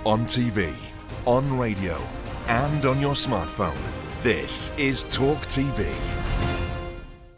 on TV, on radio, and on your smartphone. This is Talk TV.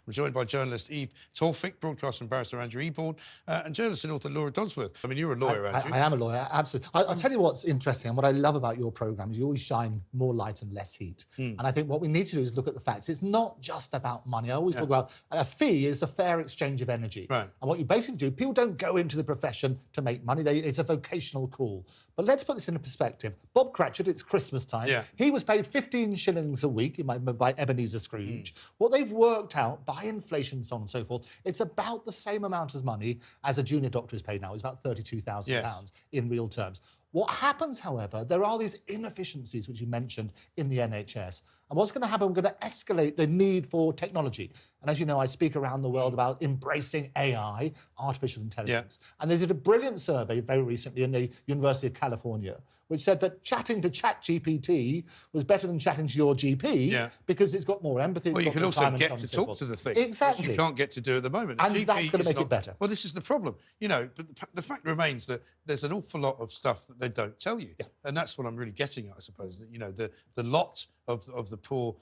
We're joined by journalist Tawfick, broadcaster and barrister Andrew Eborn, and journalist and author Laura Dodsworth. I mean, you're a lawyer, Andrew. I am a lawyer, absolutely. I'll tell you what's interesting, and what I love about your programme is you always shine more light and less heat. And I think what we need to do is look at the facts. It's not just about money. I always talk about a fee is a fair exchange of energy. Right. And what you basically do, people don't go into the profession to make money. It's a vocational call. But let's put this into perspective. Bob Cratchit, it's Christmas time. Yeah. He was paid 15 shillings a week by Ebenezer Scrooge. What they've worked out by inflation, so on and so forth, it's about the same amount of money as a junior doctor is paid now. It's about £32,000 in real terms. What happens, however, there are these inefficiencies, which you mentioned, in the NHS. And what's going to happen, we're going to escalate the need for technology. And as you know, I speak around the world about embracing AI, artificial intelligence. And they did a brilliant survey very recently in the University of California, which said that chatting to ChatGPT was better than chatting to your GP because it's got more empathy. Well, you can also get to talk to the thing. Exactly. Which you can't get to do at the moment. And that's going to make it better. Well, this is the problem. You know, but the fact remains that there's an awful lot of stuff that they don't tell you. And that's what I'm really getting at, I suppose, that, you know, the lot of the poor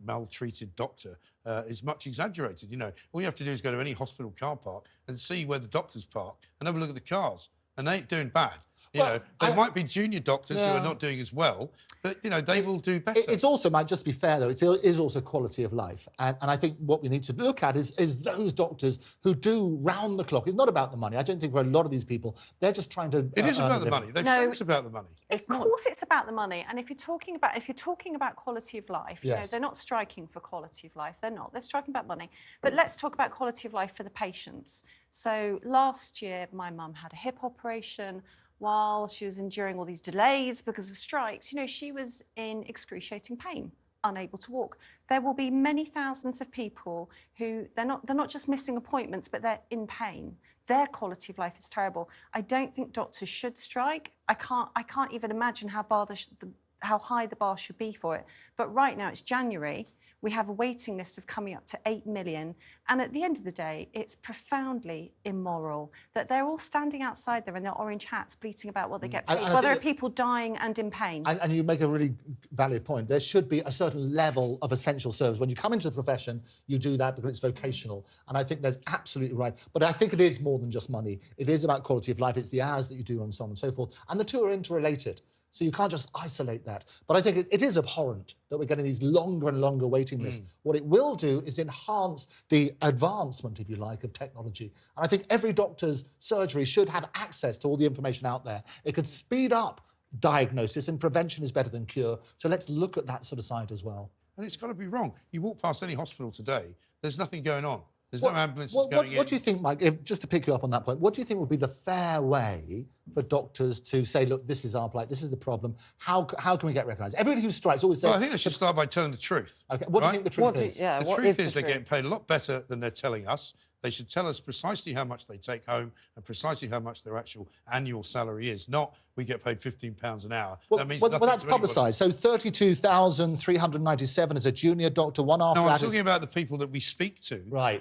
maltreated doctor is much exaggerated. You know, all you have to do is go to any hospital car park and see where the doctors park and have a look at the cars. And they ain't doing bad. You know, there might be junior doctors who are not doing as well, but, you know, they will do better. It's also, might just be fair, though, it is also quality of life. And I think what we need to look at is those doctors who do round the clock. It's not about the money. I don't think for a lot of these people, they're just trying to... It is about the money. They've said it's about the money. Of course it's about the money. And if you're talking about quality of life, you know, they're not striking for quality of life. They're not. They're striking about money. But let's talk about quality of life for the patients. So last year, my mum had a hip operation. While she was enduring all these delays because of strikes, you know, she was in excruciating pain, unable to walk. There will be many thousands of people who they're not just missing appointments, but they're in pain. Their quality of life is terrible. I don't think doctors should strike. I can't even imagine how high the bar should be for it. But right now it's January. We have a waiting list of coming up to 8 million. And at the end of the day, it's profoundly immoral that they're all standing outside there in their orange hats bleating about what they get paid, while there are people dying and in pain. And you make a really valid point. There should be a certain level of essential service. When you come into the profession, you do that because it's vocational. And I think that's absolutely right. But I think it is more than just money. It is about quality of life. It's the hours that you do and so on and so forth. And the two are interrelated. So you can't just isolate that. But I think it is abhorrent that we're getting these longer and longer waiting lists. What it will do is enhance the advancement, if you like, of technology. And I think every doctor's surgery should have access to all the information out there. It could speed up diagnosis, and prevention is better than cure. So let's look at that sort of side as well. And it's got to be wrong. You walk past any hospital today, there's nothing going on. There's no ambulances going in. What do you think, Mike, just to pick you up on that point, what do you think would be the fair way for doctors to say, look, this is our plight, this is the problem, how can we get recognised? Everybody who strikes always says... Well, I think they should start by telling the truth. OK, what do you think the truth is? The truth is they're getting paid a lot better than they're telling us. They should tell us precisely how much they take home and precisely how much their actual annual salary is, not we get paid £15 an hour. Well, that means well nothing that's publicised. So 32,397 as a junior doctor, one after that. No, I'm talking about the people that we speak to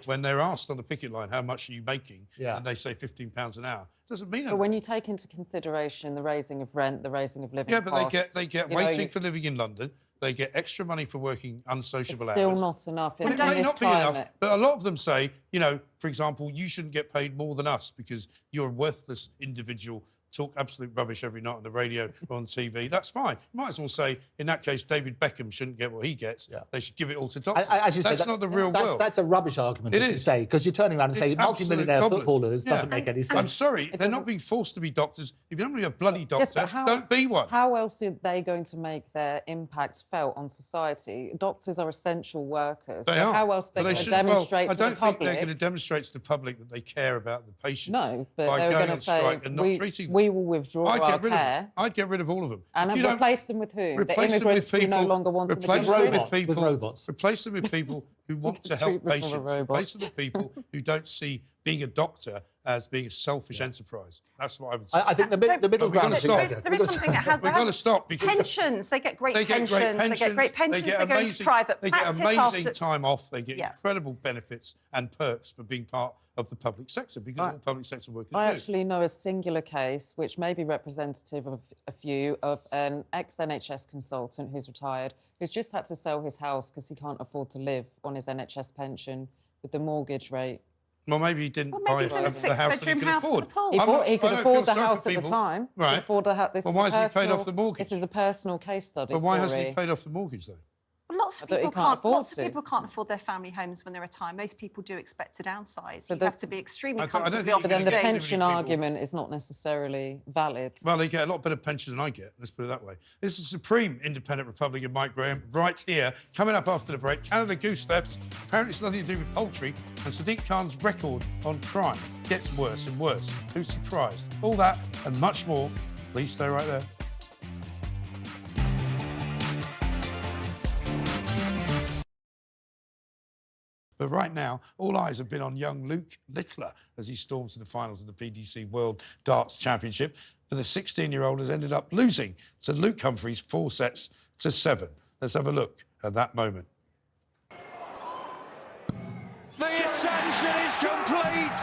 when they're asked on the picket line, how much are you making? And they say £15 an hour. Doesn't mean anything. But when you take into consideration the raising of rent, the raising of living costs... Yeah, but they get waiting for living in London. They get extra money for working unsociable hours. Still not enough. Well, it may not be enough, but a lot of them say, you know, for example, you shouldn't get paid more than us because you're a worthless individual, talk absolute rubbish every night on the radio or on TV. That's fine. You might as well say, in that case, David Beckham shouldn't get what he gets. They should give it all to doctors. That's not the real world. That's a rubbish argument, it is. You say, because you're turning around and saying multi-millionaire footballers doesn't make any sense. I'm sorry, they're not being forced to be doctors. If you don't want to be a bloody doctor, don't be one. How else are they going to make their impact felt on society? Doctors are essential workers. They are. How else are they going to demonstrate to the public? I don't think they're going to demonstrate to the public that they care about the patients by going on strike and not treating them. We will withdraw our care. I'd get rid of all of them. And replace them with who? The immigrants who no longer want to live in with robots. Replace them with people who want to help patients. Replace them with people who don't see being a doctor as being a selfish enterprise. That's what I would say. I think the middle ground is... There is something that has... We've got to stop because... Pensions. They get great pensions. They get great pensions. They go into private practice. They get amazing time off. They get incredible benefits and perks for being part of the public sector, because all public sector workers I do. actually know a singular case, which may be representative of a few, of an ex-NHS consultant who's retired, who's just had to sell his house because he can't afford to live on his NHS pension with the mortgage rate. Well, maybe he didn't Well, buy maybe he's in a the house that he six-bedroom could house afford. with a pool. He could I don't afford feel the sorry house for at the people. time. He Right. could afford the house. Well, why hasn't he paid off the mortgage? This is a personal case study. But why story. hasn't he paid off the mortgage, though? Well, lots of But he people can't can't. afford Lots of to. people can't afford their family homes when they retire. Most people do expect to downsize. So You the- have to be extremely I don't comfortably think off you But the then the get stage. pension people- argument is not necessarily valid. Well, they get a lot better pension than I get, let's put it that way. This is Supreme Independent Republican Mike Graham, right here. Coming up after the break, Canada goose thefts. Apparently it's nothing to do with poultry. And Sadiq Khan's record on crime gets worse and worse. Who's surprised? All that and much more. Please stay right there. But right now, all eyes have been on young Luke Littler as he storms to the finals of the PDC World Darts Championship. But the 16-year-old has ended up losing to Luke Humphreys 4-7. Let's have a look at that moment. The ascension is complete.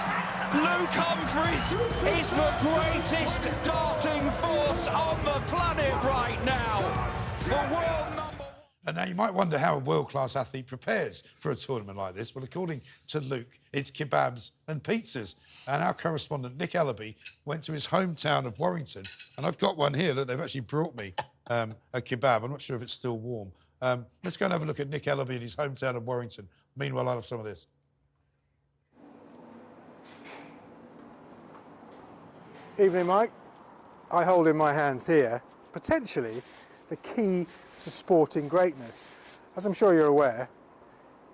Luke Humphreys is the greatest darting force on the planet right now. The world number one. And now you might wonder how a world-class athlete prepares for a tournament like this. Well, according to Luke, it's kebabs and pizzas. And our correspondent, Nick Ellaby, went to his hometown of Warrington. And I've got one here. Look, they've actually brought me a kebab. I'm not sure if it's still warm. Let's go and have a look at Nick Ellaby in his hometown of Warrington. Meanwhile, I'll have some of this. Evening, Mike. I hold in my hands here, potentially, the key to sporting greatness. As I'm sure you're aware,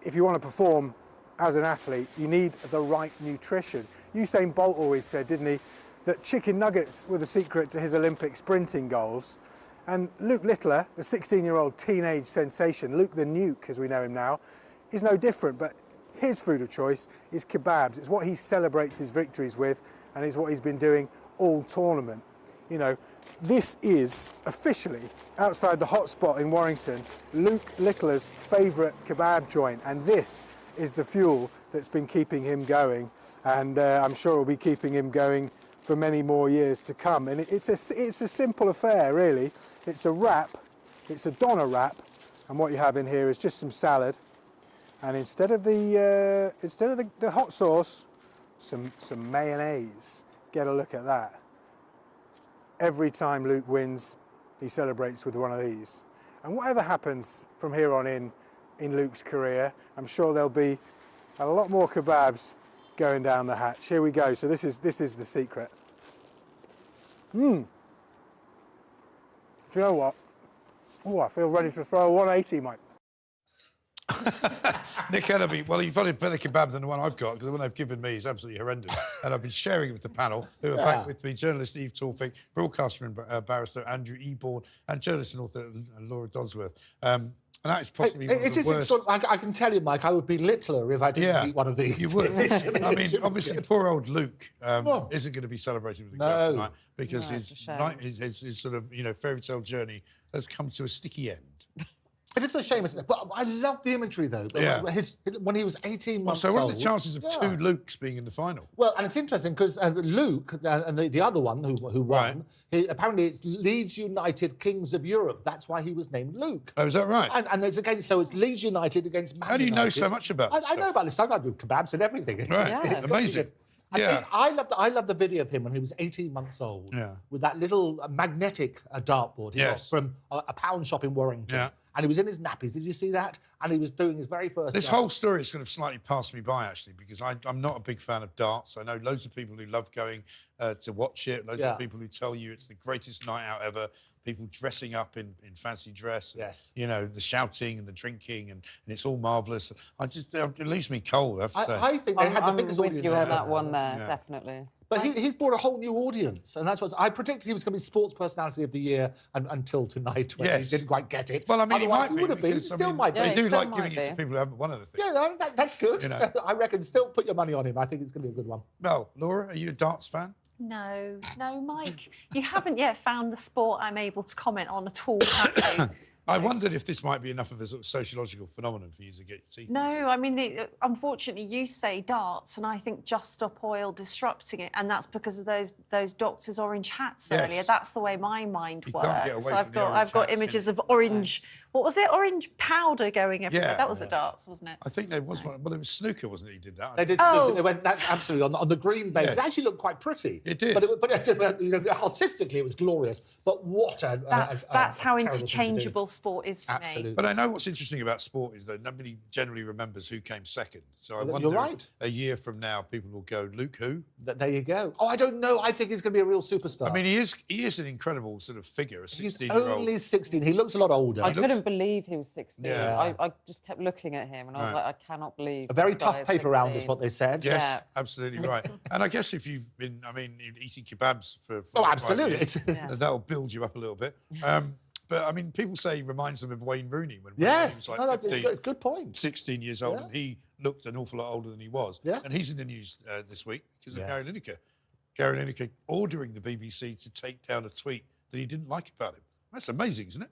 if you want to perform as an athlete, you need the right nutrition. Usain Bolt always said, didn't he, that chicken nuggets were the secret to his Olympic sprinting goals. And Luke Littler, the 16-year-old teenage sensation, Luke the Nuke, as we know him now, is no different, but his food of choice is kebabs. It's what he celebrates his victories with, and is what he's been doing all tournament. You know, this is officially, outside the hotspot in Warrington, Luke Littler's favourite kebab joint, and this is the fuel that's been keeping him going, and I'm sure will be keeping him going for many more years to come. And it's a simple affair, really. It's a wrap, it's a doner wrap, and what you have in here is just some salad, and instead of the hot sauce, some mayonnaise. Get a look at that. Every time Luke wins, he celebrates with one of these. And whatever happens from here on in Luke's career, I'm sure there'll be a lot more kebabs going down the hatch. Here we go. So this is the secret. Do you know what? Oh, I feel ready to throw a 180, Mike. Nick Ellaby, well, you've got a better kebab than the one I've got, because the one they've given me is absolutely horrendous. And I've been sharing it with the panel, who are back with me, journalist Eve Tawfick, broadcaster and barrister Andrew Eborn, and journalist and author Laura Dodsworth. And that is possibly one of the worst. Sort of, I can tell you, Mike, I would be Littler if I didn't eat one of these. You would. I mean, obviously, poor old Luke isn't going to be celebrated with the club tonight, because his sort of, fairy tale journey has come to a sticky end. It is a shame, isn't it? But I love the imagery, though. Yeah. When he was 18 months So old... what are the chances of two Lukes being in the final? Well, and it's interesting, because Luke, and the other one who won, apparently it's Leeds United Kings of Europe. That's why he was named Luke. Oh, is that right? And there's so it's Leeds United against Man How do you know United. so much about this I know about this stuff. I do kebabs and everything. Right, It's amazing. Yeah. I love the video of him when he was 18 months old, with that little magnetic dartboard he got from a pound shop in Warrington. Yeah. And he was in his nappies. Did you see that? And he was doing his very first... This whole story is kind of slightly passed me by, actually, because I'm not a big fan of darts. I know loads of people who love going to watch it, loads of people who tell you it's the greatest night out ever, people dressing up in fancy dress, and, the shouting and the drinking, and it's all marvellous. It leaves me cold, I have to say. I think they had the biggest I'm with audience you on ever. that one there, definitely. But he's brought a whole new audience, and that's what I predicted he was going to be Sports Personality of the Year until tonight, when he didn't quite get it. Well, I mean, otherwise he would have been. He because, still might be. They do still like might giving it be. to people who haven't won anything. Yeah, that's good. know. So I reckon still put your money on him. I think it's going to be a good one. Well, Laura, are you a darts fan? No, Mike. You haven't yet found the sport I'm able to comment on at all, have you? I wondered if this might be enough of a sort of sociological phenomenon for you to get your teeth into. No, I mean, unfortunately, you say darts, and I think Just Stop Oil disrupting it, and that's because of those doctors' orange hats earlier. That's the way my mind works. Can't get away so from I've got images of orange. What was it? Orange powder going everywhere. Yeah. That was at darts, wasn't it? I think there was one. Well, it was snooker, wasn't it? He did that. They did. Oh. They went absolutely on the green base. Yes. It actually looked quite pretty. It did. But you know, artistically, it was glorious. But what a That's how terrible thing to do. interchangeable sport is for Absolutely. me. But I know what's interesting about sport is that nobody generally remembers who came second. So I wonder You're right. if a year from now people will go, Luke who? There you go. Oh, I don't know. I think he's going to be a real superstar. I mean, he is an incredible sort of figure, a he's 16-year-old. only 16. He looks a lot older. I couldn't believe he was 16. Yeah. I just kept looking at him and I was like, I cannot believe. A very this guy tough is paper round 16. is what they said. Yes, Yeah. absolutely right. And I guess if you've been, I mean, eating kebabs for Oh, 5 absolutely. years, that'll build you up a little bit. But, I mean, people say he reminds them of Wayne Rooney when Yes. Wayne No, was that's like a 15, good point. 16 years old, Yeah. and he looked an awful lot older than he was. Yeah. And he's in the news this week because of Yes. Gary Lineker. Gary Lineker ordering the BBC to take down a tweet that he didn't like about him. That's amazing, isn't it?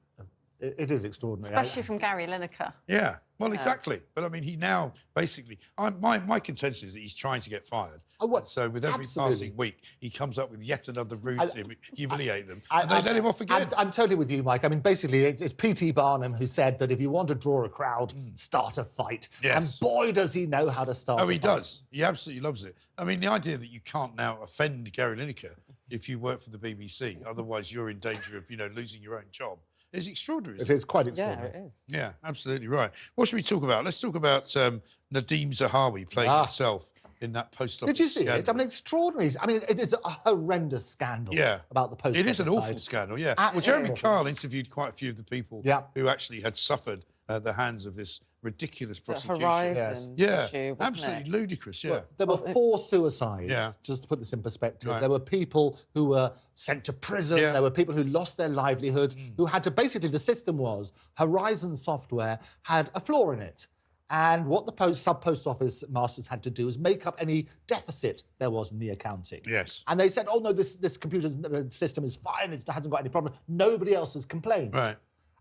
It is extraordinary. Especially from Gary Lineker. Yeah, well, exactly. But I mean, he now basically, my contention is that he's trying to get fired. Oh, what? And so with every Absolutely. passing week, he comes up with yet another ruse to humiliate them, and they let him off again. I'm totally with you, Mike. I mean, basically, it's P.T. Barnum who said that if you want to draw a crowd, start a fight. Yes. And boy, does he know how to start Oh, a fight. he does. He absolutely loves it. I mean, the idea that you can't now offend Gary Lineker if you work for the BBC, otherwise you're in danger of, losing your own job, is extraordinary. It is quite Yeah, extraordinary. it is. Yeah, absolutely right. What should we talk about? Let's talk about Nadeem Zahawi playing himself in that post office Did you see scandal. it? I mean, extraordinary. I mean, it is a horrendous scandal about the post It is an office awful side. scandal, yeah. Absolutely Well, Jeremy awful. Kyle interviewed quite a few of the people Yeah. who actually had suffered at the hands of this ridiculous The prosecution. Horizon Yeah, issue, wasn't absolutely it? ludicrous, yeah. There were 4 suicides, Yeah. just to put this in perspective. Right. There were people who were sent to prison. Yeah. There were people who lost their livelihoods, who had to... Basically, the system was Horizon software had a flaw in it. And what the sub-post office masters had to do is make up any deficit there was in the accounting. Yes. And they said, oh, no, this computer system is fine. It hasn't got any problem. Nobody else has complained. Right.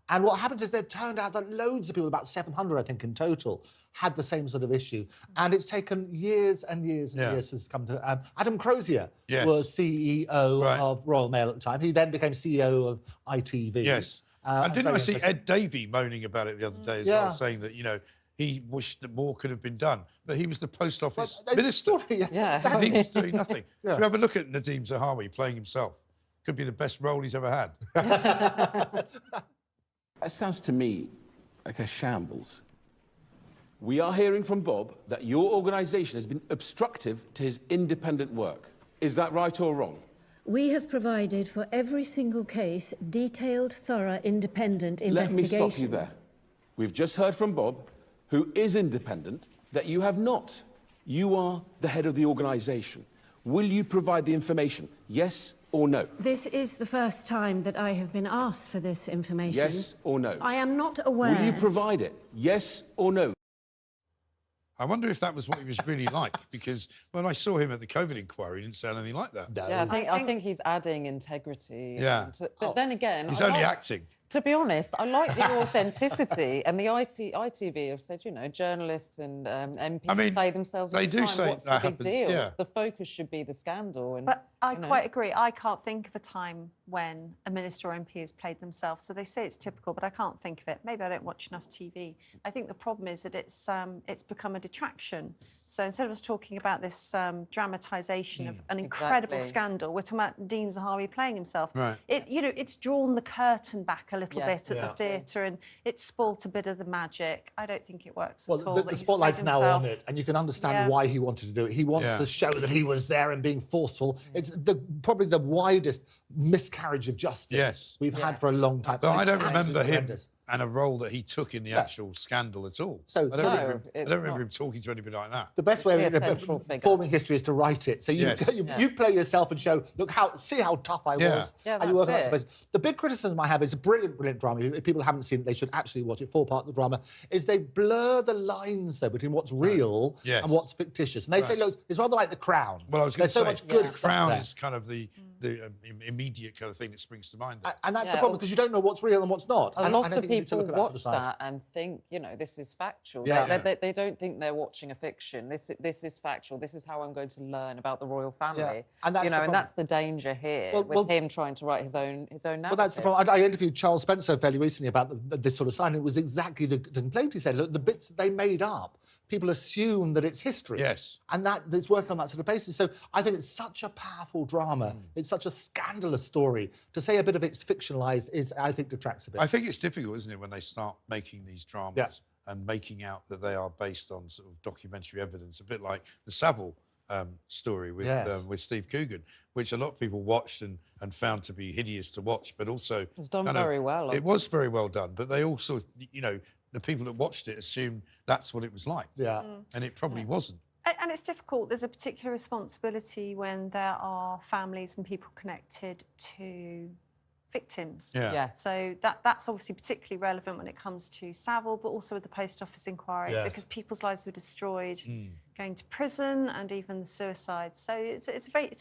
And what happens is it turned out that loads of people, about 700, I think, in total, had the same sort of issue. And it's taken years and years and years to come to... Adam Crozier was CEO of Royal Mail at the time. He then became CEO of ITV. Yes. And didn't I see Ed Davey moaning about it the other day as well, saying that, he wished that more could have been done. But he was the post office minister. Yes, Yeah. exactly. And he was doing nothing. Should we have a look at Nadeem Zahawi playing himself? Could be the best role he's ever had. That sounds to me like a shambles. We are hearing from Bob that your organisation has been obstructive to his independent work. Is that right or wrong? We have provided for every single case detailed, thorough, independent investigation. Let me stop you there. We've just heard from Bob, who is independent, that you have not. You are the head of the organisation. Will you provide the information, yes or no? This is the first time that I have been asked for this information. Yes or no? I am not aware. Will you provide it, yes or no? I wonder if that was what he was really like, because when I saw him at the COVID inquiry, he didn't sound anything like that. No. Yeah, I think he's adding integrity. Yeah. But then again... He's only acting. To be honest, I like the authenticity, and the ITV have said, journalists and MPs say themselves all they the do time, say what's that the big happens, deal? yeah. The focus should be the scandal. And, But I quite agree. I can't think of a time when a minister or MP has played themselves. So they say it's typical, but I can't think of it. Maybe I don't watch enough TV. I think the problem is that it's become a detraction. So instead of us talking about this dramatisation of an incredible scandal, we're talking about Dean Zahawi playing himself. Right. It's drawn the curtain back a little bit at the theatre, and it's spoilt a bit of the magic. I don't think it works at all. The spotlight's now on it, and you can understand why he wanted to do it. He wants to show that he was there and being forceful. It's probably the widest miscarriage of justice we've had for a long time. So I don't remember him horrendous. and a role that he took in the actual scandal at all. So I don't remember him talking to anybody like that. The best way Be a of central figure. forming history is to write it. So you play yourself and show, look, see how tough I was. Yeah, and you work that's on that. The big criticism I have is a brilliant, brilliant drama. If people haven't seen it, they should actually watch it. 4-part the drama is they blur the lines though between what's real and what's fictitious. And they say, look, it's rather like The Crown. Well, I was going to say, so much good The stuff Crown there. is kind of the the immediate kind of thing that springs to mind there. And that's the problem, because you don't know what's real and what's not. A lot of people watch watch that and think, you know, this is factual. Yeah. They don't think they're watching a fiction. This is factual. This is how I'm going to learn about the royal family. Yeah. And that's and that's the danger here with him trying to write his own narrative. Well, that's the problem. I interviewed Charles Spencer fairly recently about this sort of sign. It was exactly the complaint. He said, look, the bits that they made up, people assume that it's history. Yes. And that it's working on that sort of basis. So I think it's such a powerful drama. It's such a scandalous story. To say a bit of it's fictionalised is, I think, detracts a bit. I think it's difficult, isn't it, when they start making these dramas and making out that they are based on sort of documentary evidence, a bit like the Savile story with Steve Coogan, which a lot of people watched and found to be hideous to watch, but also... It was done very well. It was very well done, but they also, you know, the people that watched it assumed that's what it was like. Yeah. And it probably wasn't. And it's difficult. There's a particular responsibility when there are families and people connected to victims. Yeah. So that's obviously particularly relevant when it comes to Savile, but also with the Post Office inquiry, because people's lives were destroyed, going to prison, and even the suicide. So it's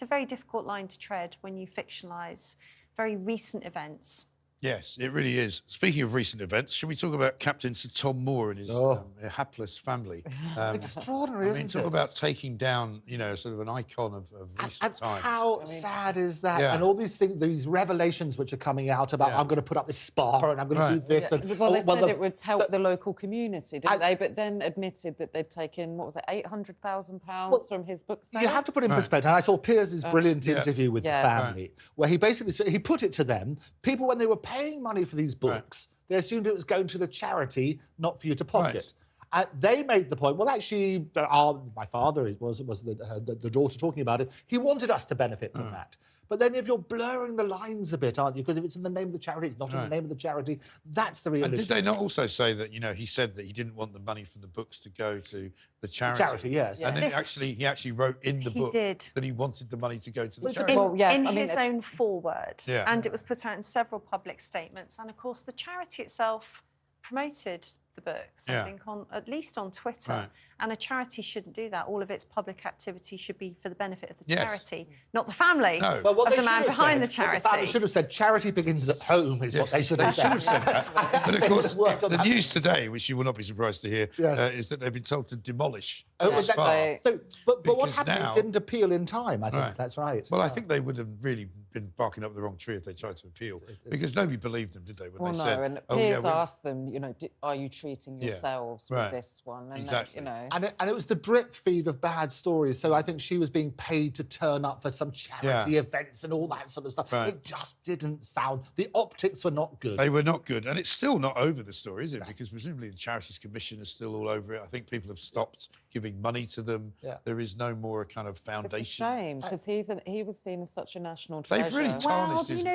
a very difficult line to tread when you fictionalise very recent events. Yes, it really is. Speaking of recent events, should we talk about Captain Sir Tom Moore and his hapless family? Extraordinary, I mean, talk about taking down, you know, sort of an icon of recent times. How sad is that? And all these things, these revelations which are coming out about, I'm going to put up this spa and I'm going to do this. And, well, they said it would help the local community, didn't they? But then admitted that they'd taken, what was it, £800,000 from his book sales? You have to put it in perspective. And I saw Piers' brilliant interview with the family, where he basically, he put it to them, people, when they were paying money for these books, they assumed it was going to the charity, not for you to pocket. They made the point, well, actually, my father was the daughter talking about it. He wanted us to benefit from that. But then if you're blurring the lines a bit, aren't you? Because if it's in the name of the charity, it's not in the name of the charity. That's the real issue. And did they not also say that, you know, he said that he didn't want the money from the books to go to the charity? Charity, yes. And then he actually wrote in the book that he wanted the money to go to the charity. In his own foreword. And it was put out in several public statements. And, of course, the charity itself promoted the books, I think, at least on Twitter. And a charity shouldn't do that. All of its public activity should be for the benefit of the charity, not the family of the man behind the charity. The family should have said, charity begins at home, is what they should have said. But, of course, the news today, which you will not be surprised to hear, is that they've been told to demolish the spa. But what happened? It didn't appeal in time, I think. That's right. Well, I think they would have really been barking up the wrong tree if they tried to appeal, because nobody believed them, did they, when they said... And Piers asked them, you know, are you treating yourselves with this one? And exactly. You know... And it was the drip feed of bad stories. So I think she was being paid to turn up for some charity events and all that sort of stuff. It just didn't sound... The optics were not good. They were not good. And it's still not over, the story, is it? Because presumably the Charities Commission is still all over it. I think people have stopped giving money to them. There is no more kind of foundation. It's a shame, because he was seen as such a national treasure. They've really tarnished his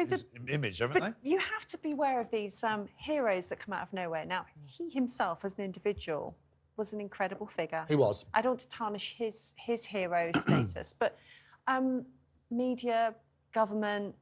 image, haven't they? You have to be aware of these heroes that come out of nowhere. Now, he himself, as an individual, was an incredible figure. He was. I don't want to tarnish his hero status, but media, government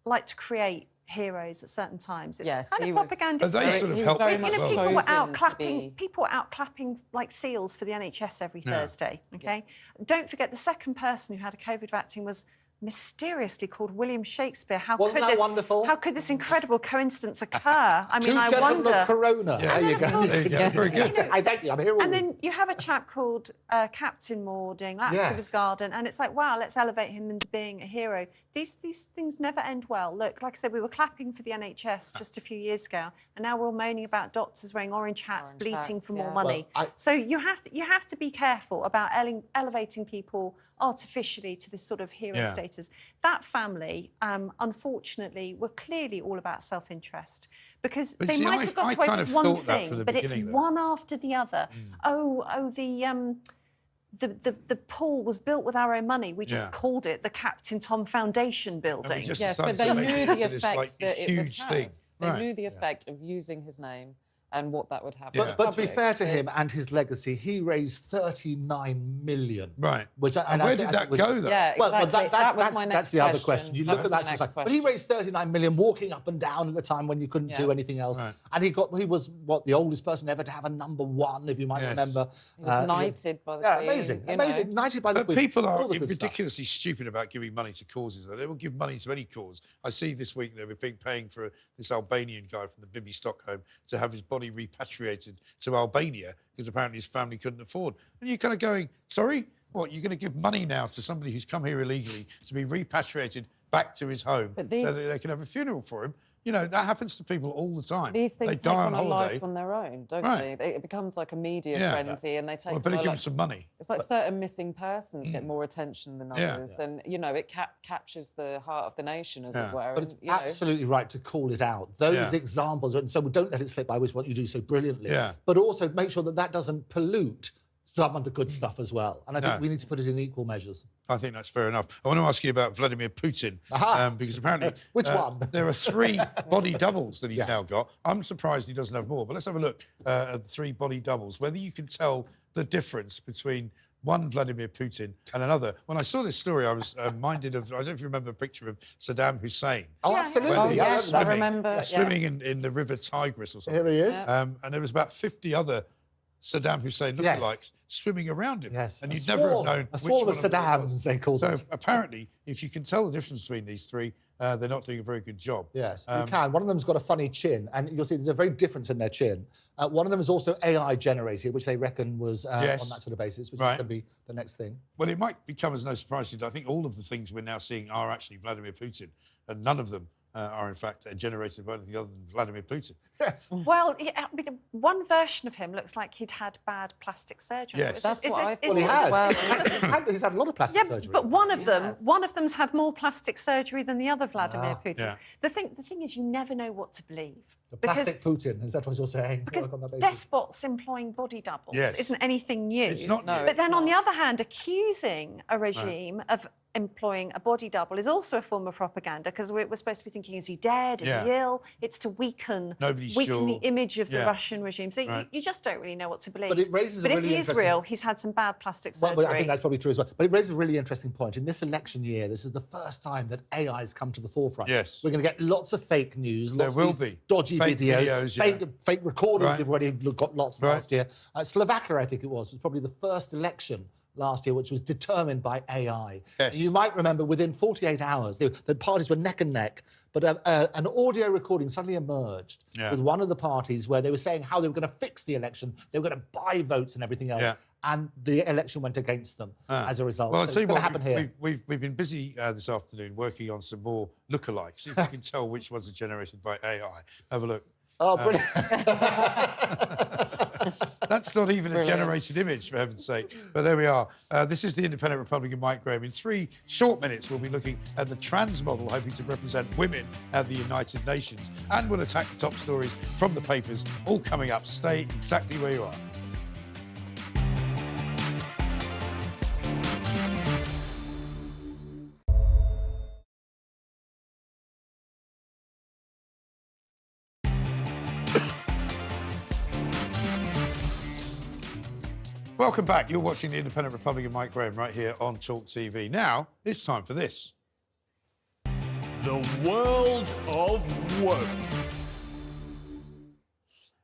like to create heroes at certain times. It's kind of propaganda. People were out clapping. People were out clapping like seals for the NHS every Thursday. Okay. Don't forget, the second person who had a COVID vaccine was mysteriously called William Shakespeare. Wasn't that wonderful? How could this incredible coincidence occur? I mean, I gentlemen wonder. Of Corona. There you go. Very good. I thank you. I'm here all And then you have a chap called Captain Moore doing Laps of his Garden, and it's like, wow, let's elevate him into being a hero. These things never end well. Look, like I said, we were clapping for the NHS just a few years ago, and now we're all moaning about doctors wearing orange hats, bleating for more money. So you have to be careful about elevating people artificially to this sort of hero status. That family, unfortunately, were clearly all about self-interest, because they might have got away with one thing, but it's one after the other. The pool was built with our own money. We just called it the Captain Tom Foundation building. Yes, but they knew the effect that it would have. They knew the effect of using his name and what that would have. But to be fair to him and his legacy, he raised 39 million. Right. Which and where did that go, though? Yeah, exactly. That's the other question. You look at that, but he raised 39 million, walking up and down at the time when you couldn't do anything else. Right. And he was the oldest person ever to have a #1, if you might remember. He was knighted by the Queen. Amazing. Knighted by the Queen. But people are ridiculously stupid about giving money to causes, though. They will give money to any cause. I see this week they were paying for this Albanian guy from the Bibi Stockholm to have his body repatriated to Albania because apparently his family couldn't afford. And you're kind of going, sorry? What, you're going to give money now to somebody who's come here illegally to be repatriated back to his home so that they can have a funeral for him? You know, that happens to people all the time. These things they take die on on a holiday. life on their own, don't Right. they? It becomes like a media frenzy, and they take. Well, better give them some money. It's like certain missing persons get more attention than others, and you know it captures the heart of the nation, as it were. But it's absolutely right to call it out. Those examples, and so don't let it slip by, which is what you do so brilliantly. Yeah. But also make sure that that doesn't pollute some of the good stuff as well. And I think we need to put it in equal measures. I think that's fair enough. I want to ask you about Vladimir Putin, because apparently... Which one? There are 3 body doubles that he's now got. I'm surprised he doesn't have more, but let's have a look at the 3 body doubles, whether you can tell the difference between one Vladimir Putin and another. When I saw this story, I was minded of, I don't know if you remember a picture of Saddam Hussein. Oh, absolutely. Yes, I remember. Swimming in the River Tigris or something. Here he is. And there was about 50 other Saddam Hussein lookalikes swimming around him. Yes. And you'd never have known which swarm one of Saddams, they called it. So apparently, if you can tell the difference between these 3, they're not doing a very good job. Yes, you can. One of them's got a funny chin, and you'll see there's a very difference in their chin. One of them is also AI generated, which they reckon was on that sort of basis, which is going to be the next thing. Well, it might become as no surprise to you. I think all of the things we're now seeing are actually Vladimir Putin, and none of them are in fact generated by anything other than Vladimir Putin. Yes. Well, one version of him looks like he'd had bad plastic surgery. Yes. That's what I thought. He has. He's had a lot of plastic surgery. But one of them's had more plastic surgery than the other Vladimir Putin. Yeah. The thing is, you never know what to believe. The plastic Putin, is that what you're saying? Because despots employing body doubles isn't anything new. It's not new. But then, on the other hand, accusing a regime of employing a body double is also a form of propaganda, because we're supposed to be thinking, is he dead? Is he ill? It's to weaken the image of the Russian regime. So you just don't really know what to believe. But it raises if he is real, he's had some bad plastic surgery. Well, I think that's probably true as well. But it raises a really interesting point. In this election year, this is the first time that AI has come to the forefront. Yes. We're going to get lots of fake news, lots of dodgy fake videos, fake recordings. We've already got lots last year. Slovakia, I think it was probably the first election last year which was determined by AI. Yes. You might remember within 48 hours, the parties were neck and neck, but an audio recording suddenly emerged with one of the parties where they were saying how they were going to fix the election, they were going to buy votes and everything else. And the election went against them as a result. Well, so it's going to happen here. We've been busy this afternoon working on some more lookalikes. See if you can tell which ones are generated by AI. Have a look. Oh, brilliant. That's not even a generated image, for heaven's sake. But there we are. This is the Independent Republican Mike Graham. In 3 short minutes, we'll be looking at the trans model, hoping to represent women at the United Nations. And we'll attack the top stories from the papers, all coming up. Stay exactly where you are. Welcome back. You're watching the Independent Republican Mike Graham right here on Talk TV. Now, it's time for this. The world of woke.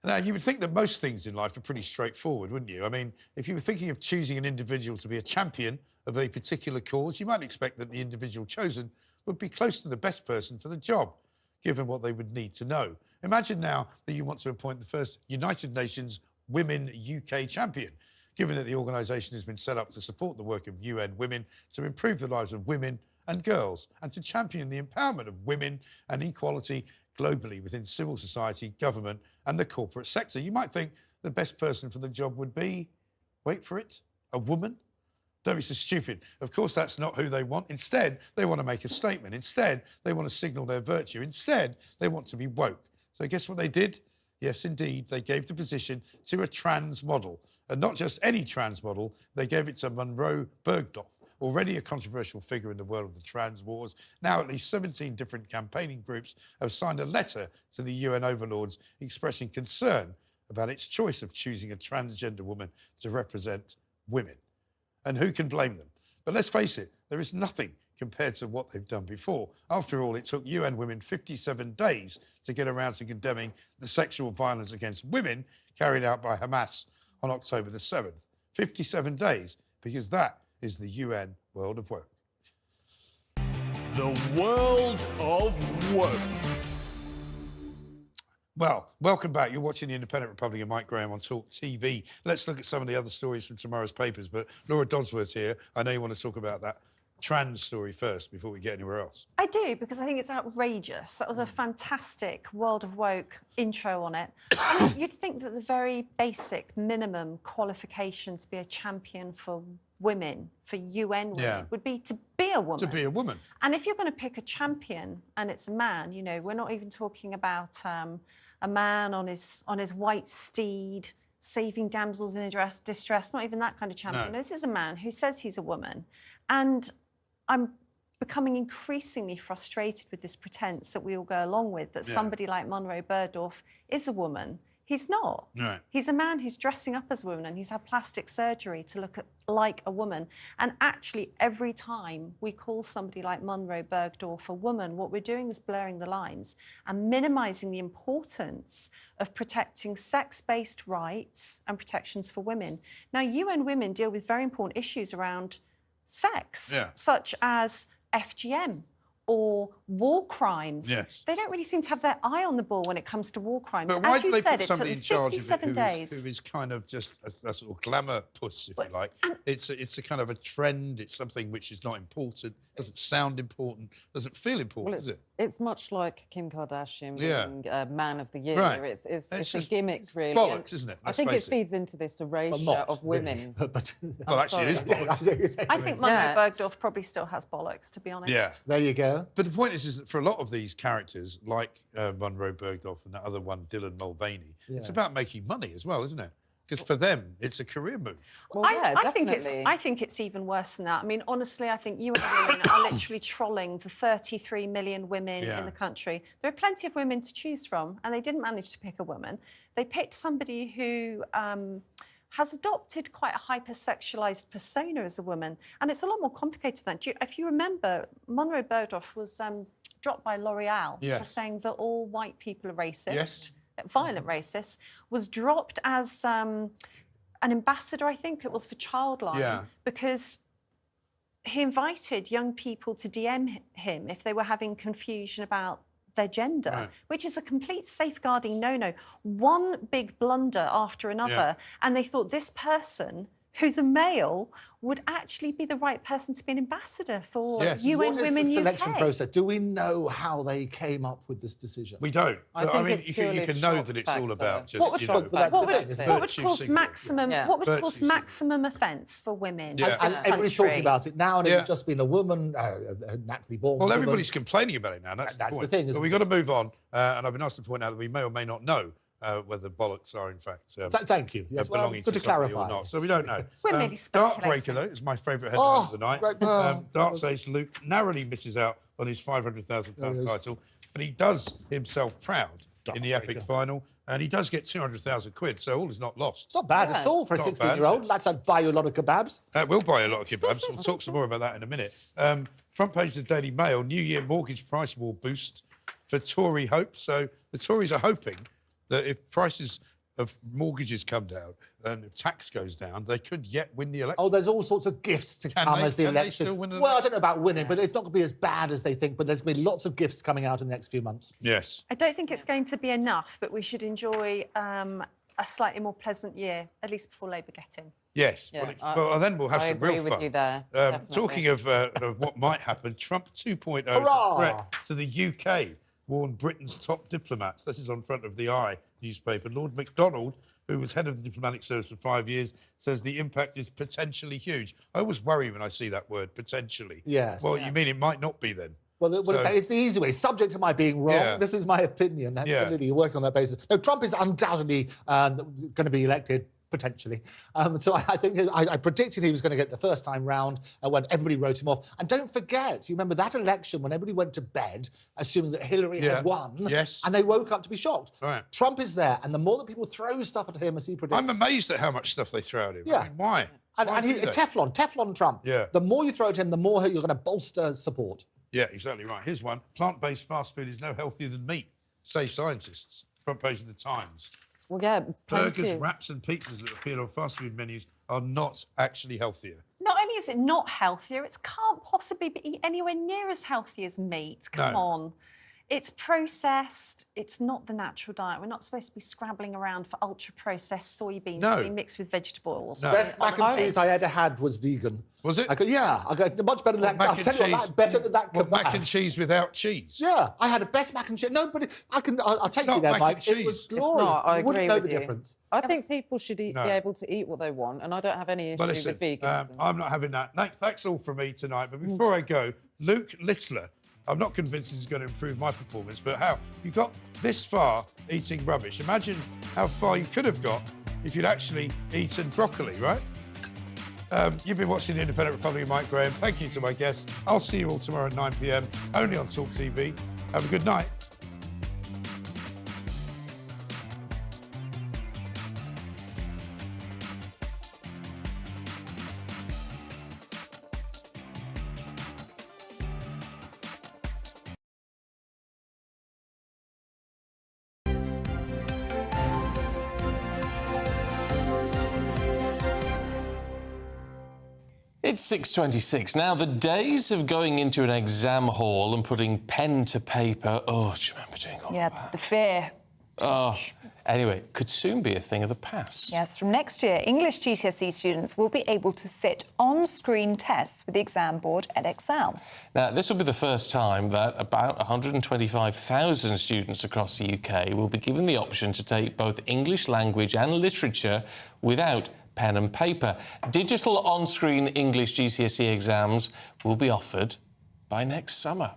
Now, you would think that most things in life are pretty straightforward, wouldn't you? I mean, if you were thinking of choosing an individual to be a champion of a particular cause, you might expect that the individual chosen would be close to the best person for the job, given what they would need to know. Imagine now that you want to appoint the first United Nations Women UK champion, given that the organisation has been set up to support the work of UN Women, to improve the lives of women and girls, and to champion the empowerment of women and equality globally within civil society, government and the corporate sector. You might think the best person for the job would be, wait for it, a woman? Don't be so stupid. Of course, that's not who they want. Instead, they want to make a statement. Instead, they want to signal their virtue. Instead, they want to be woke. So guess what they did? Yes, indeed, they gave the position to a trans model. And not just any trans model, they gave it to Monroe Bergdorf, already a controversial figure in the world of the trans wars. Now at least 17 different campaigning groups have signed a letter to the UN overlords expressing concern about its choice of choosing a transgender woman to represent women. And who can blame them? But let's face it, there is nothing compared to what they've done before. After all, it took UN Women 57 days to get around to condemning the sexual violence against women carried out by Hamas on October the 7th. 57 days, because that is the UN world of work. The world of work. Well, welcome back. You're watching The Independent Republican, Mike Graham on Talk TV. Let's look at some of the other stories from tomorrow's papers. But Laura Dodsworth's here. I know you want to talk about that trans story first before we get anywhere else. I do, because I think it's outrageous. That was a fantastic World of Woke intro on it. I mean, you'd think that the very basic minimum qualification to be a champion for women, for UN women, would be to be a woman. To be a woman. And if you're going to pick a champion and it's a man, you know, we're not even talking about a man on his white steed saving damsels in distress, not even that kind of champion. No. This is a man who says he's a woman. And I'm becoming increasingly frustrated with this pretense that we all go along with, that somebody like Monroe Bergdorf is a woman. He's not. Right. He's a man who's dressing up as a woman, and he's had plastic surgery to look like a woman. And actually, every time we call somebody like Monroe Bergdorf a woman, what we're doing is blurring the lines and minimising the importance of protecting sex-based rights and protections for women. Now, UN Women deal with very important issues around sex, such as FGM or war crimes. Yes. They don't really seem to have their eye on the ball when it comes to war crimes. But why As you do they said, put it took somebody them in charge 57 of it days. who is kind of just a sort of glamour puss, if you like? It's a kind of a trend. It's something which is not important, doesn't sound important, doesn't feel important, is it? It's much like Kim Kardashian being Man of the Year. Right. It's a gimmick, really. Bollocks, isn't it? I think it feeds into this erasure of women. Well, actually, it is bollocks. I think Monroe Bergdorf probably still has bollocks, to be honest. Yeah. There you go. But the point is that for a lot of these characters, like Monroe Bergdorf and that other one, Dylan Mulvaney, it's about making money as well, isn't it? Because for them, it's a career move. Well, I think it's even worse than that. I mean, honestly, I think UN Women are literally trolling the 33 million women in the country. There are plenty of women to choose from, and they didn't manage to pick a woman. They picked somebody who has adopted quite a hypersexualised persona as a woman, and it's a lot more complicated than that. If you remember, Monroe Bergdorf was dropped by L'Oreal for saying that all white people are racist, violent racists, was dropped as an ambassador, I think it was, for Childline, because he invited young people to DM him if they were having confusion about their gender, which is a complete safeguarding no-no. One big blunder after another, and they thought this person, who's a male, would actually be the right person to be an ambassador for UN Women UK. What is the selection process? Do we know how they came up with this decision? We don't. I mean, you can know that it's all about just, what would cause maximum offence for women? And everybody's talking about it now, and it's just been a woman, naturally born. Well, woman. everybody's complaining about it now. That's the thing. But we've got to move on, and I've been asked to point out that we may or may not know whether bollocks are in fact thank you. Yes, belonging good to clarify. Or not. So we don't know. We're merely Dartbreaker, though, is my favourite headline of the night. Dart says Luke narrowly misses out on his £500,000 title, but he does himself proud in the epic final, and he does get 200,000 quid, so all is not lost. It's not bad at all for a 16-year-old. Lads, I'd buy you a lot of kebabs. We'll buy a lot of kebabs. We'll talk some more about that in a minute. Front page of the Daily Mail, New Year mortgage price war boost for Tory hope. So the Tories are hoping that if prices of mortgages come down and if tax goes down, they could yet win the election. Oh, there's all sorts of gifts to come as the election. Well, I don't know about winning, but it's not going to be as bad as they think. But there's going to be lots of gifts coming out in the next few months. Yes. I don't think it's going to be enough, but we should enjoy a slightly more pleasant year, at least before Labour get in. Yes. Yeah, well, then we'll have some real fun. With you there, talking of what might happen, Trump 2.0 is a threat to the UK. Warned Britain's top diplomats. This is on front of the Eye newspaper. Lord MacDonald, who was head of the diplomatic service for 5 years, says the impact is potentially huge. I always worry when I see that word, potentially. Yes. Well, you mean it might not be then? Well, it's the easy way. Subject to my being wrong. Yeah. This is my opinion. Absolutely, you're working on that basis. No, Trump is undoubtedly going to be elected potentially. So I think I predicted he was going to get the first time round when everybody wrote him off. And don't forget, you remember that election when everybody went to bed assuming that Hillary had won, and they woke up to be shocked. Right. Trump is there, and the more that people throw stuff at him as he predicts... I'm amazed at how much stuff they throw at him. Yeah. I mean, why? And Teflon Trump. Yeah. The more you throw at him, the more you're going to bolster support. Yeah, exactly right. Here's one. Plant-based fast food is no healthier than meat, say scientists. Front page of the Times. Well, yeah, Burgers, wraps and pizzas that appear on fast food menus are not actually healthier. Not only is it not healthier, it can't possibly be anywhere near as healthy as meat. Come on. It's processed. It's not the natural diet. We're not supposed to be scrabbling around for ultra-processed soybeans being mixed with vegetable oils. The best mac and cheese I ever had was vegan. Was it? I got much better than that. Mac and cheese. Better than that kebab. Mac and cheese without cheese. Yeah, I had the best mac and cheese. Nobody, I'll take you there, Mike. It was glorious. I you wouldn't agree know with the you. difference. I think people should be able to eat what they want, and I don't have any issue with veganism. I'm not having that. That's all from me tonight. But before I go, Luke Littler. I'm not convinced this is going to improve my performance, but how? You got this far eating rubbish. Imagine how far you could have got if you'd actually eaten broccoli, right? You've been watching The Independent Republic of Mike Graham. Thank you to my guests. I'll see you all tomorrow at 9 p.m, only on Talk TV. Have a good night. It's 6:26. Now, the days of going into an exam hall and putting pen to paper... Oh, do you remember doing all that? Yeah, the fear. Oh, anyway, could soon be a thing of the past. Yes, from next year, English GCSE students will be able to sit on-screen tests with the exam board at Excel. Now, this will be the first time that about 125,000 students across the UK will be given the option to take both English language and literature without pen and paper. Digital on-screen English GCSE exams will be offered by next summer.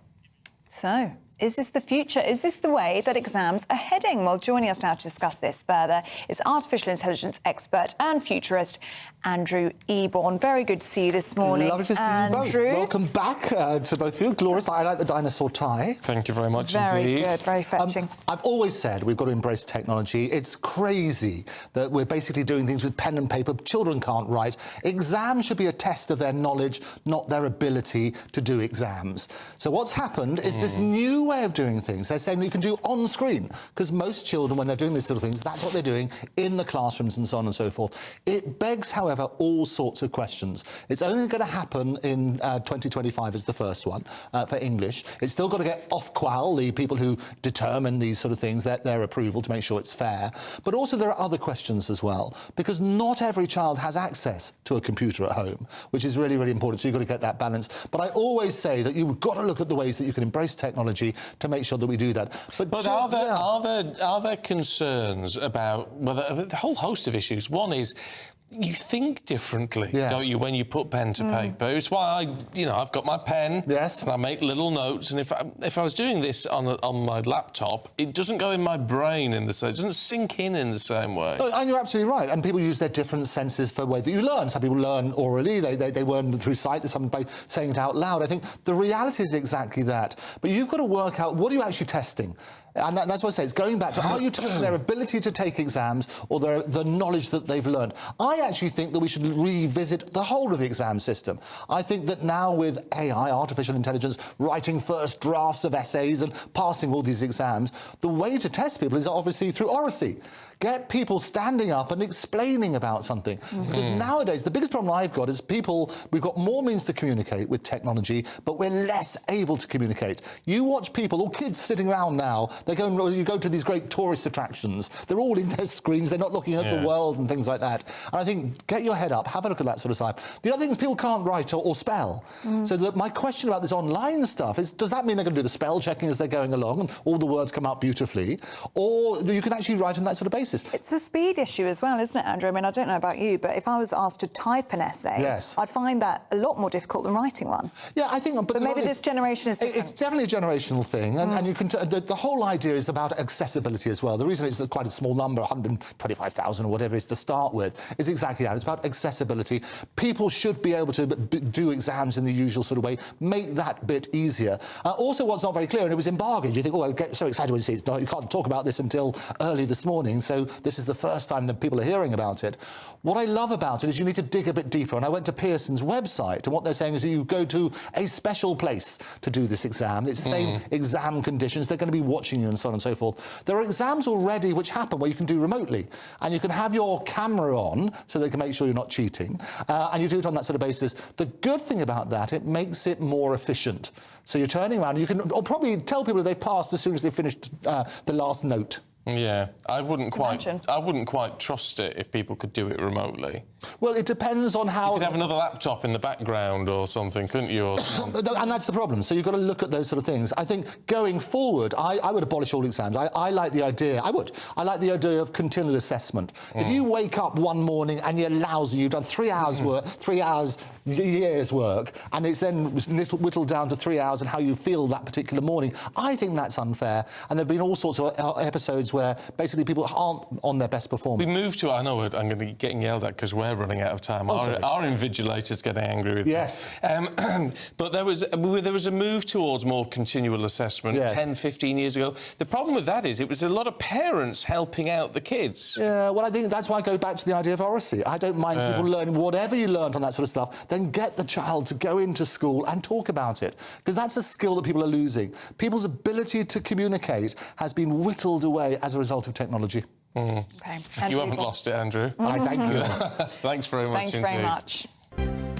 So, is this the future? Is this the way that exams are heading? Well, joining us now to discuss this further is artificial intelligence expert and futurist Andrew Eborn. Very good to see you this morning. Lovely to see you both. Welcome back to both of you. Glorious. I like the dinosaur tie. Thank you very much indeed. Very good, very fetching. I've always said we've got to embrace technology. It's crazy that we're basically doing things with pen and paper. Children can't write. Exams should be a test of their knowledge, not their ability to do exams. So what's happened is this new way of doing things. They're saying that you can do on-screen, because most children, when they're doing these sort of things, that's what they're doing in the classrooms and so on and so forth. It begs, however, all sorts of questions. It's only going to happen in 2025 as the first one for English. It's still got to get Ofqual, the people who determine these sort of things, their approval to make sure it's fair. But also there are other questions as well, because not every child has access to a computer at home, which is really, really important. So you've got to get that balance. But I always say that you've got to look at the ways that you can embrace technology to make sure that we do that. But are there concerns about a whole host of issues? One is you think differently, don't you, when you put pen to paper? It's why I've got my pen, and I make little notes, and if I was doing this on my laptop, it doesn't go in my brain it doesn't sink in the same way. No, and you're absolutely right. And people use their different senses for the way that you learn. Some people learn orally, they learn through sight, some by saying it out loud. I think the reality is exactly that. But you've got to work out, what are you actually testing? And that's what I say, it's going back to, are you testing their ability to take exams or the knowledge that they've learned? I actually think that we should revisit the whole of the exam system. I think that now with AI, artificial intelligence, writing first drafts of essays and passing all these exams, the way to test people is obviously through oracy. Get people standing up and explaining about something. Because nowadays, the biggest problem I've got is we've got more means to communicate with technology, but we're less able to communicate. You watch people, or kids sitting around now, you go to these great tourist attractions, they're all in their screens, they're not looking at the world and things like that. And I think, get your head up, have a look at that sort of side. The other thing is people can't write or spell. So my question about this online stuff is, does that mean they're going to do the spell checking as they're going along and all the words come out beautifully? Or you can actually write on that sort of basis? It's a speed issue as well, isn't it, Andrew? I mean, I don't know about you, but if I was asked to type an essay, I'd find that a lot more difficult than writing one. Yeah, I think... But maybe this generation is different. It's definitely a generational thing, and you can... The whole idea is about accessibility as well. The reason it's quite a small number, 125,000 or whatever it is to start with, is exactly that. It's about accessibility. People should be able to do exams in the usual sort of way, make that bit easier. Also, what's not very clear, and it was embargoed. You think, oh, I get so excited when you see it. No, you can't talk about this until early this morning, so this is the first time that people are hearing about it. What I love about it is you need to dig a bit deeper, and I went to Pearson's website, and what they're saying is that you go to a special place to do this exam. It's the same exam conditions. They're going to be watching you and so on and so forth. There are exams already which happen where you can do remotely, and you can have your camera on so they can make sure you're not cheating, and you do it on that sort of basis. The good thing about that, it makes it more efficient. So you're turning around, and you can probably tell people they've passed as soon as they finished the last note. Yeah, I wouldn't quite trust it if people could do it remotely. Well, it depends on how... You could have another laptop in the background or something, couldn't you? And that's the problem. So you've got to look at those sort of things. I think going forward, I would abolish all exams. I like the idea. I like the idea of continual assessment. If you wake up one morning and you're lousy, you've done 3 hours work, 3 hours year's work, and it's then whittled down to 3 hours and how you feel that particular morning, I think that's unfair. And there have been all sorts of episodes where basically people aren't on their best performance. We moved to... I know I'm going to be getting yelled at because we're running out of time. Our invigilators getting angry with Yes. But there was a move towards more continual assessment 10, 15 years ago. The problem with that is it was a lot of parents helping out the kids. Yeah, well, I think that's why I go back to the idea of oracy. I don't mind people learning whatever you learned on that sort of stuff, then get the child to go into school and talk about it, because that's a skill that people are losing. People's ability to communicate has been whittled away as a result of technology. Okay. You haven't lost it, Andrew. I thank you. Thanks very much indeed. Thank you very much.